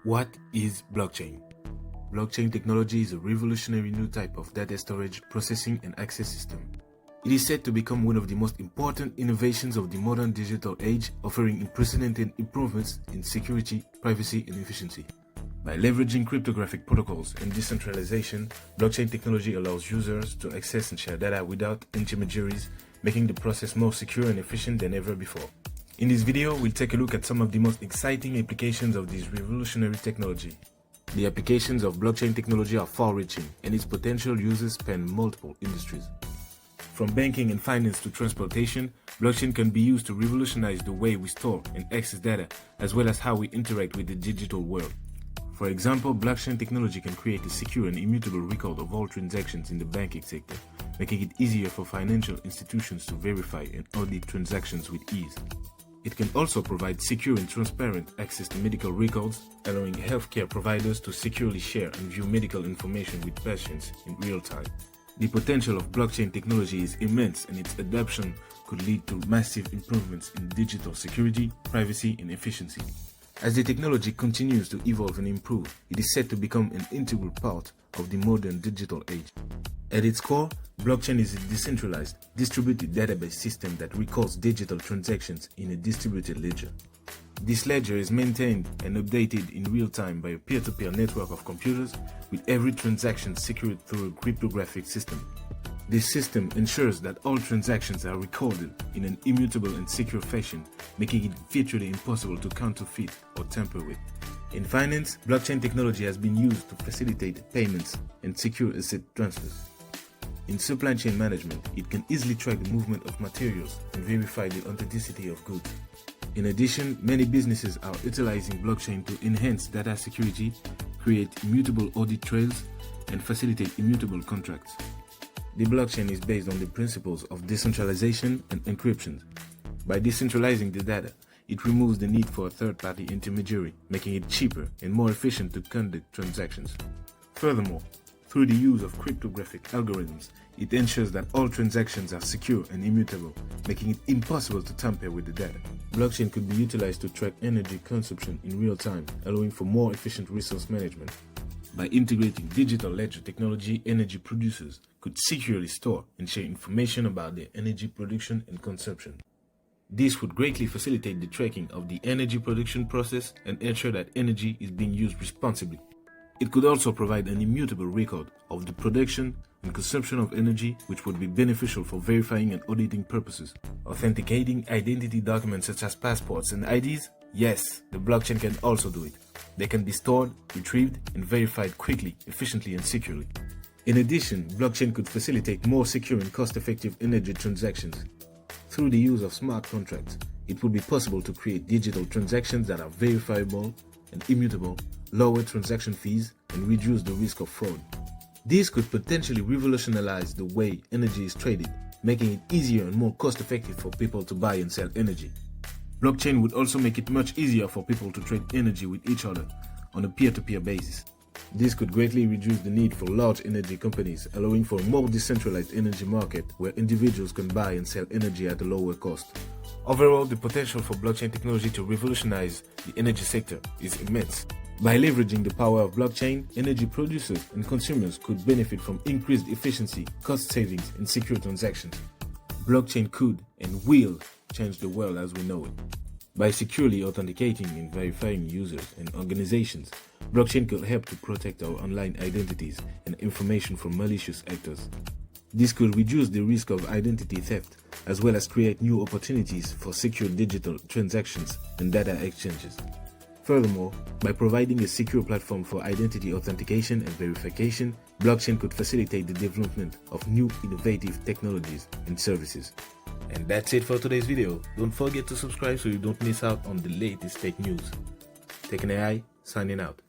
What is blockchain? Blockchain technology is a revolutionary new type of data storage, processing, and access system. It is said to become one of the most important innovations of the modern digital age, offering unprecedented improvements in security, privacy, and efficiency. By leveraging cryptographic protocols and decentralization, blockchain technology allows users to access and share data without intermediaries, making the process more secure and efficient than ever before. In this video, we'll take a look at some of the most exciting applications of this revolutionary technology. The applications of blockchain technology are far-reaching, and its potential uses span multiple industries. From banking and finance to transportation, blockchain can be used to revolutionize the way we store and access data, as well as how we interact with the digital world. For example, blockchain technology can create a secure and immutable record of all transactions in the banking sector, making it easier for financial institutions to verify and audit transactions with ease. It can also provide secure and transparent access to medical records, allowing healthcare providers to securely share and view medical information with patients in real time. The potential of blockchain technology is immense, and its adoption could lead to massive improvements in digital security, privacy, and efficiency. As the technology continues to evolve and improve, it is set to become an integral part of the modern digital age. At its core, blockchain is a decentralized, distributed database system that records digital transactions in a distributed ledger. This ledger is maintained and updated in real time by a peer-to-peer network of computers, with every transaction secured through a cryptographic system. This system ensures that all transactions are recorded in an immutable and secure fashion, making it virtually impossible to counterfeit or tamper with. In finance, blockchain technology has been used to facilitate payments and secure asset transfers. In supply chain management, it can easily track the movement of materials and verify the authenticity of goods. In addition, many businesses are utilizing blockchain to enhance data security, create immutable audit trails, and facilitate immutable contracts. The blockchain is based on the principles of decentralization and encryption. By decentralizing the data, it removes the need for a third-party intermediary, making it cheaper and more efficient to conduct transactions. Furthermore, through the use of cryptographic algorithms, it ensures that all transactions are secure and immutable, making it impossible to tamper with the data. Blockchain could be utilized to track energy consumption in real time, allowing for more efficient resource management. By integrating digital ledger technology, energy producers could securely store and share information about their energy production and consumption. This would greatly facilitate the tracking of the energy production process and ensure that energy is being used responsibly. It could also provide an immutable record of the production and consumption of energy, which would be beneficial for verifying and auditing purposes. Authenticating identity documents such as passports and IDs? Yes, the blockchain can also do it. They can be stored, retrieved, and verified quickly, efficiently, and securely. In addition, blockchain could facilitate more secure and cost-effective energy transactions. Through the use of smart contracts, it would be possible to create digital transactions that are verifiable and immutable, lower transaction fees, and reduce the risk of fraud. This could potentially revolutionize the way energy is traded, making it easier and more cost-effective for people to buy and sell energy. Blockchain would also make it much easier for people to trade energy with each other on a peer-to-peer basis. This could greatly reduce the need for large energy companies, allowing for a more decentralized energy market where individuals can buy and sell energy at a lower cost. Overall, the potential for blockchain technology to revolutionize the energy sector is immense. By leveraging the power of blockchain, energy producers and consumers could benefit from increased efficiency, cost savings, and secure transactions. Blockchain could and will change the world as we know it. By securely authenticating and verifying users and organizations, blockchain could help to protect our online identities and information from malicious actors. This could reduce the risk of identity theft, as well as create new opportunities for secure digital transactions and data exchanges. Furthermore, by providing a secure platform for identity authentication and verification, blockchain could facilitate the development of new innovative technologies and services. And that's it for today's video. Don't forget to subscribe so you don't miss out on the latest tech news. TechNAI signing out.